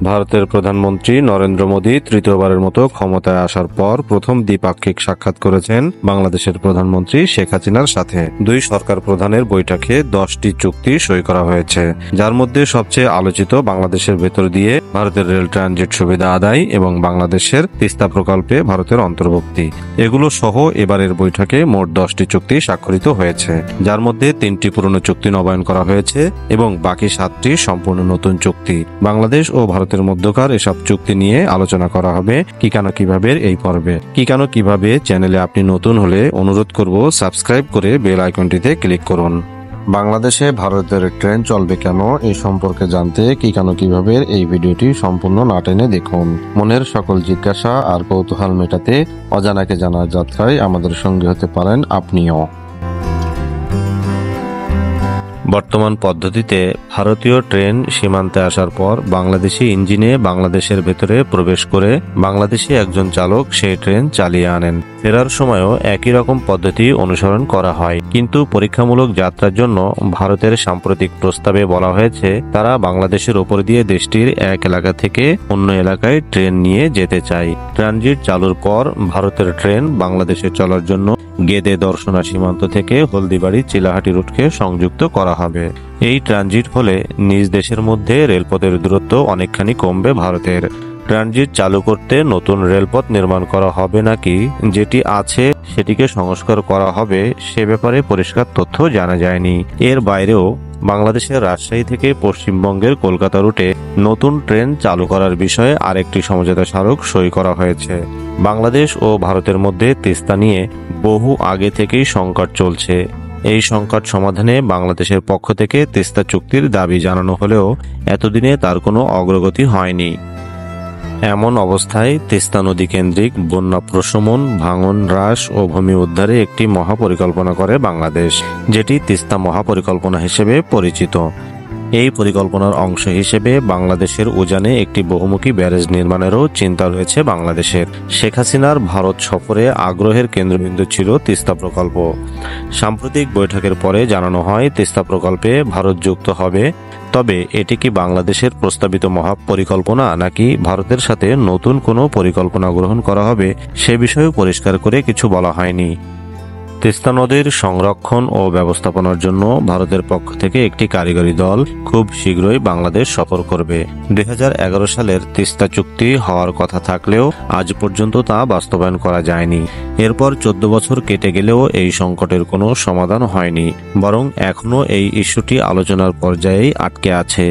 ভারতের প্রধানমন্ত্রী নরেন্দ্র মোদী তৃতীয়বারের মতো ক্ষমতায় আসার পর প্রথম দ্বিপাক্ষিক সাক্ষাৎ করেছেন বাংলাদেশের প্রধানমন্ত্রী শেখ হাসিনার সাথে। দুই সরকার প্রধানের বৈঠকে 10টি চুক্তি সই করা হয়েছে, যার মধ্যে সবচেয়ে আলোচিত বাংলাদেশের ভেতর দিয়ে ভারতের রেল ট্রানজিট সুবিধা আদায় এবং বাংলাদেশের তিস্তা প্রকল্পে ভারতের অন্তর্ভুক্তি। এগুলো সহ এবারের বৈঠকে মোট 10টি চুক্তি স্বাক্ষরিত হয়েছে, যার মধ্যে 3টি পুরনো চুক্তি নবায়ন করা হয়েছে এবং বাকি 7টি সম্পূর্ণ নতুন চুক্তি। বাংলাদেশ ও ভারতের মধ্যকার এসব চুক্তি নিয়ে আলোচনা করা হবে কি কেন কিভাবে এই পর্বে। কি কেন কিভাবে চ্যানেলে আপনি নতুন হলে অনুরোধ করব সাবস্ক্রাইব করে বেল আইকনটিতে ক্লিক করুন। বাংলাদেশে ভারতের ট্রেন চলবে কেন এই সম্পর্কে জানতে কি কেন কিভাবে এই ভিডিওটি সম্পূর্ণ না টেনে দেখুন। মনের সকল জিজ্ঞাসা আর কৌতূহল মেটাতে অজানাকে জানার যাত্রায় আমাদের সঙ্গে হতে পারেন আপনিও। বর্তমান পদ্ধতিতে ভারতীয় ট্রেন সীমান্তে আসার পর বাংলাদেশি ইঞ্জিনে বাংলাদেশের ভেতরে প্রবেশ করে বাংলাদেশি একজন চালক সেই ট্রেন চালিয়ে আনেন। ফেরার সময়ও একই রকম পদ্ধতি অনুসরণ করা হয়, কিন্তু পরীক্ষামূলক যাত্রার জন্য ভারতের সাম্প্রতিক প্রস্তাবে বলা হয়েছে তারা বাংলাদেশের ওপর দিয়ে দেশটির এক এলাকা থেকে অন্য এলাকায় ট্রেন নিয়ে যেতে চায়। ট্রানজিট চালুর পর ভারতের ট্রেন বাংলাদেশে চলার জন্য গেদে দর্শনা সীমান্ত থেকে হলদিবাড়ি চিলাহাটি রুটকে সংযুক্ত করা হবে। এই ট্রানজিট হলে নিজ দেশের মধ্যে রেলপথের দূরত্ব অনেকখানি কমবে ভারতের। ট্রানজিট চালু করতে নতুন রেলপথ নির্মাণ করা হবে নাকি যেটি আছে সেটিকে সংস্কার করা হবে সে ব্যাপারে পরিষ্কার তথ্য জানা যায়নি। এর বাইরেও বাংলাদেশের রাজশাহী থেকে পশ্চিমবঙ্গের কলকাতা রুটে নতুন ট্রেন চালু করার বিষয়ে আরেকটি সমঝোতা স্মারক সই করা হয়েছে। বাংলাদেশ ও ভারতের মধ্যে তিস্তা নিয়ে বহু আগে থেকেই সংকট চলছে। এই সংকট সমাধানে বাংলাদেশের পক্ষ থেকে তিস্তা চুক্তির দাবি জানানো হলেও এতদিনে তার কোনো অগ্রগতি হয়নি। এমন অবস্থায় তিস্তা নদী কেন্দ্রিক বন্যা প্রশমন, ভাঙন হ্রাস ও ভূমি উদ্ধারে একটি মহাপরিকল্পনা করে বাংলাদেশ, যেটি তিস্তা মহাপরিকল্পনা হিসেবে পরিচিত। এই পরিকল্পনার অংশ হিসেবে বাংলাদেশের উজানে একটি বহুমুখী ব্যারেজ নির্মাণেরও চিন্তা রয়েছে বাংলাদেশের। শেখ হাসিনার ভারত সফরে আগ্রহের কেন্দ্রবিন্দু ছিল তিস্তা প্রকল্প। সাম্প্রতিক বৈঠকের পরে জানানো হয় তিস্তা প্রকল্পে ভারত যুক্ত হবে। তবে এটি কি বাংলাদেশের প্রস্তাবিত মহাপরিকল্পনা নাকি ভারতের সাথে নতুন কোনো পরিকল্পনা গ্রহণ করা হবে সে বিষয়ে পরিষ্কার করে কিছু বলা হয়নি। তিস্তা নদীর সংরক্ষণ ও ব্যবস্থাপনার জন্য ভারতের পক্ষ থেকে একটি কারিগরি দল খুব শীঘ্রই বাংলাদেশ সফর করবে। 2011 সালের তিস্তা চুক্তি হওয়ার কথা থাকলেও আজ পর্যন্ত তা বাস্তবায়ন করা যায়নি। এরপর 14 বছর কেটে গেলেও এই সংকটের কোনো সমাধান হয়নি, বরং এখনও এই ইস্যুটি আলোচনার পর্যায়েই আটকে আছে।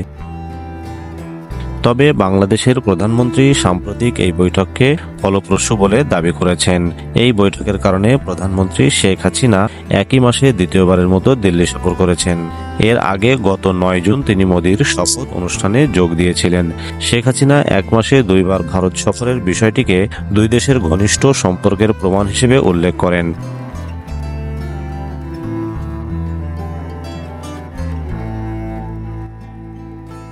তবে বাংলাদেশের প্রধানমন্ত্রী সাম্প্রতিক এই বৈঠককে ফলপ্রসূ বলে দাবি করেছেন। এই বৈঠকের কারণে প্রধানমন্ত্রী শেখ হাসিনা একই মাসে দ্বিতীয়বারের মতো দিল্লি সফর করেছেন। এর আগে গত 9 জুন তিনি মোদির শপথ অনুষ্ঠানে যোগ দিয়েছিলেন। শেখ হাসিনা এক মাসে 2 বার ভারত সফরের বিষয়টিকে দুই দেশের ঘনিষ্ঠ সম্পর্কের প্রমাণ হিসেবে উল্লেখ করেন।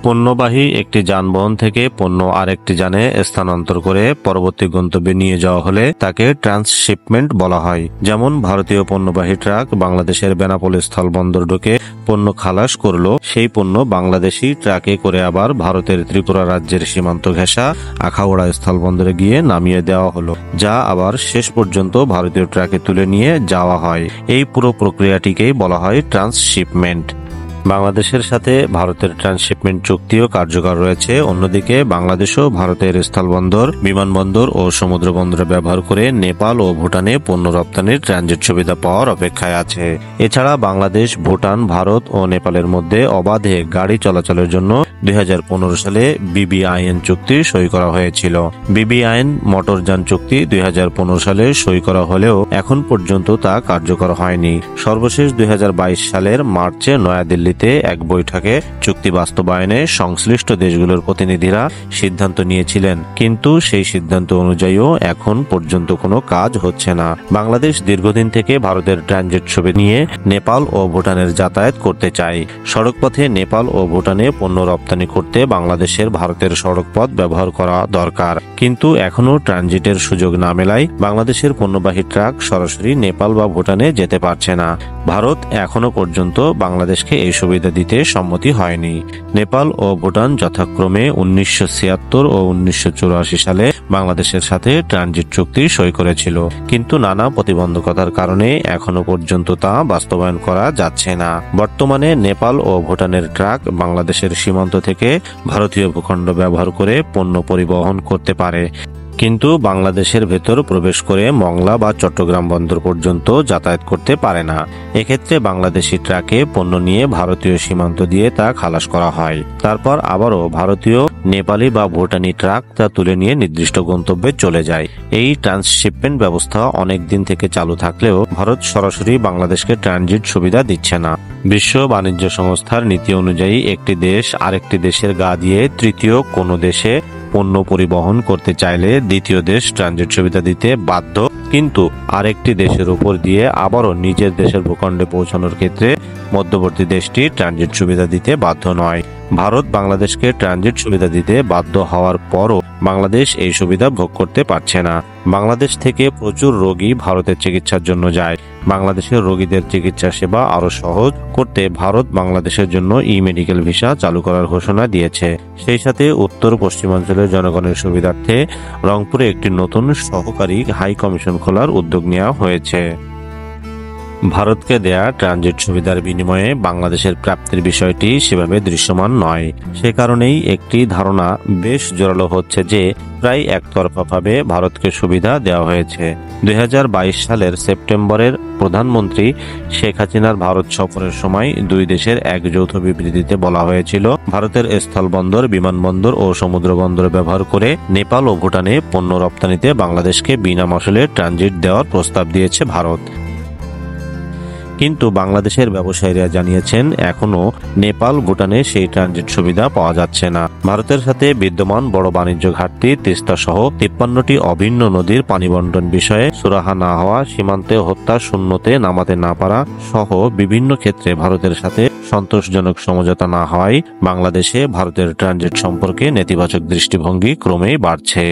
পণ্যবাহী একটি যানবাহন থেকে পণ্য আরেকটি যানে স্থানান্তর করে পরবর্তী গন্তব্যে নিয়ে যাওয়া হলে তাকে ট্রান্সশিপমেন্ট বলা হয়। যেমন ভারতীয় পণ্যবাহী ট্রাক বাংলাদেশের বেনাপোল স্থলবন্দর ঢুকে পণ্য খালাস করলো, সেই পণ্য বাংলাদেশি ট্রাকে করে আবার ভারতের ত্রিপুরা রাজ্যের সীমান্ত ঘেঁষা আখাউড়া স্থলবন্দরে গিয়ে নামিয়ে দেওয়া হলো, যা আবার শেষ পর্যন্ত ভারতীয় ট্রাকে তুলে নিয়ে যাওয়া হয়। এই পুরো প্রক্রিয়াটিকেই বলা হয় ট্রান্সশিপমেন্ট। বাংলাদেশের সাথে ভারতের ট্রান্সশিপমেন্ট চুক্তিও কার্যকর রয়েছে। অন্যদিকে বাংলাদেশও ভারতের স্থলবন্দর, বিমানবন্দর ও সমুদ্র বন্দর ব্যবহার করে নেপাল ও ভুটানে পণ্য রপ্তানির ট্রানজিট সুবিধা পাওয়ার অপেক্ষায় আছে। এছাড়া বাংলাদেশ, ভুটান, ভারত ও নেপালের মধ্যে অবাধে গাড়ি চলাচলের জন্য 2015 সালে BBIN চুক্তি সই করা হয়েছিল। BBIN মোটরযান চুক্তি 2015 সালে সই করা হলেও এখন পর্যন্ত তা কার্যকর হয়নি। সর্বশেষ 2022 সালের মার্চে নয়াদিল্লি এক বৈঠকে চুক্তি বাস্তবায়নে সংশ্লিষ্ট দেশগুলোর প্রতিনিধিরা সিদ্ধান্ত নিয়েছিলেন, কিন্তু সেই সিদ্ধান্ত অনুযায়ীও এখন পর্যন্ত কোনো কাজ হচ্ছে না। বাংলাদেশ দীর্ঘদিন থেকে ভারতের ট্রানজিট সুবিধা নিয়ে নেপাল ও ভুটানের যাতায়াত করতে চায়। সড়কপথে নেপাল ও ভুটানে পণ্য রপ্তানি করতে বাংলাদেশের ভারতের সড়কপথ ব্যবহার করা দরকার, কিন্তু এখনও ট্রানজিটের সুযোগ না মেলায় বাংলাদেশের পণ্যবাহী ট্রাক সরাসরি নেপাল বা ভুটানে যেতে পারছে না। ভারত এখনো পর্যন্ত বাংলাদেশকে এই সুবিধা দিতে সম্মতি হয়নি। নেপাল ও ভুটান যথাক্রমে 1976 ও 1984 সালে বাংলাদেশের সাথে ট্রানজিট চুক্তি সই করেছিল, কিন্তু নানা প্রতিবন্ধকতার কারণে এখনো পর্যন্ত তা বাস্তবায়ন করা যাচ্ছে না। বর্তমানে নেপাল ও ভুটানের ট্রাক বাংলাদেশের সীমান্ত থেকে ভারতীয় ভূখণ্ড ব্যবহার করে পণ্য পরিবহন করতে পারে, কিন্তু বাংলাদেশের ভেতর প্রবেশ করে মংলা বা চট্টগ্রাম বন্দর পর্যন্ত যাতায়াত করতে পারে না। এক্ষেত্রে বাংলাদেশি ট্রাকে পণ্য নিয়ে ভারতীয় সীমান্ত দিয়ে তা খালাস করা হয়, তারপর আবারও ভারতীয়, নেপালি বা ভুটানি ট্রাক তা তুলে নিয়ে নির্দিষ্ট গন্তব্যে চলে যায়। এই ট্রান্সশিপমেন্ট ব্যবস্থা অনেক দিন থেকে চালু থাকলেও ভারত সরাসরি বাংলাদেশকে ট্রানজিট সুবিধা দিচ্ছে না। বিশ্ব বাণিজ্য সংস্থার নীতি অনুযায়ী একটি দেশ আরেকটি দেশের গা দিয়ে তৃতীয় কোনো দেশে পণ্য পরিবহন করতে চাইলে দ্বিতীয় দেশ ট্রানজিট সুবিধা দিতে বাধ্য, কিন্তু আরেকটি দেশের উপর দিয়ে আবারও নিজের দেশের ভূখণ্ডে পৌঁছানোর ক্ষেত্রে মধ্যবর্তী দেশটি ট্রানজিট সুবিধা দিতে বাধ্য নয়। ভারত বাংলাদেশকে ট্রানজিট সুবিধা দিতে বাধ্য হওয়ার পরও বাংলাদেশ এই সুবিধা ভোগ করতে পারছে না। বাংলাদেশ থেকে প্রচুর রোগী ভারতের চিকিৎসার জন্য যায়। বাংলাদেশের রোগীদের চিকিৎসা সেবা আরো সহজ করতে ভারত বাংলাদেশের জন্য ই-মেডিকেল ভিসা চালু করার ঘোষণা দিয়েছে। সেই সাথে উত্তর পশ্চিমাঞ্চলের জনগণের সুবিধার্থে রংপুরে একটি নতুন সহকারী হাই কমিশন খোলার উদ্যোগ নেওয়া হয়েছে। ভারতকে দেয়া ট্রানজিট সুবিধার বিনিময়ে বাংলাদেশের প্রাপ্তির বিষয়টি সেভাবে দৃশ্যমান নয়। সে কারণেই একটি ধারণা বেশ জোরালো হচ্ছে যে প্রায় একতরফাভাবে ভারতকে সুবিধা দেওয়া হয়েছে। 2022 সালের সেপ্টেম্বরের প্রধানমন্ত্রী শেখ হাসিনার ভারত সফরের সময় দুই দেশের এক যৌথ বিবৃতিতে বলা হয়েছিল, ভারতের স্থলবন্দর, বিমানবন্দর ও সমুদ্র বন্দর ব্যবহার করে নেপাল ও ভুটানে পণ্য রপ্তানিতে বাংলাদেশকে বিনা মশলে ট্রানজিট দেওয়ার প্রস্তাব দিয়েছে ভারত। কিন্তু বাংলাদেশের ব্যবসায়ীরা জানিয়েছেন এখনো নেপাল, ভুটানে সেই ট্রানজিট সুবিধা পাওয়া যাচ্ছে না। ভারতের সাথে বিদ্যমান বড় বাণিজ্য ঘাটতি, তিস্তা সহ 53টি অভিন্ন নদীর পানি বন্টন বিষয়ে সুরাহা না হওয়া, সীমান্তে হত্যা শূন্যতে নামাতে না পারা সহ বিভিন্ন ক্ষেত্রে ভারতের সাথে সন্তোষজনক সমঝোতা না হওয়ায় বাংলাদেশে ভারতের ট্রানজিট সম্পর্কে নেতিবাচক দৃষ্টিভঙ্গি ক্রমেই বাড়ছে।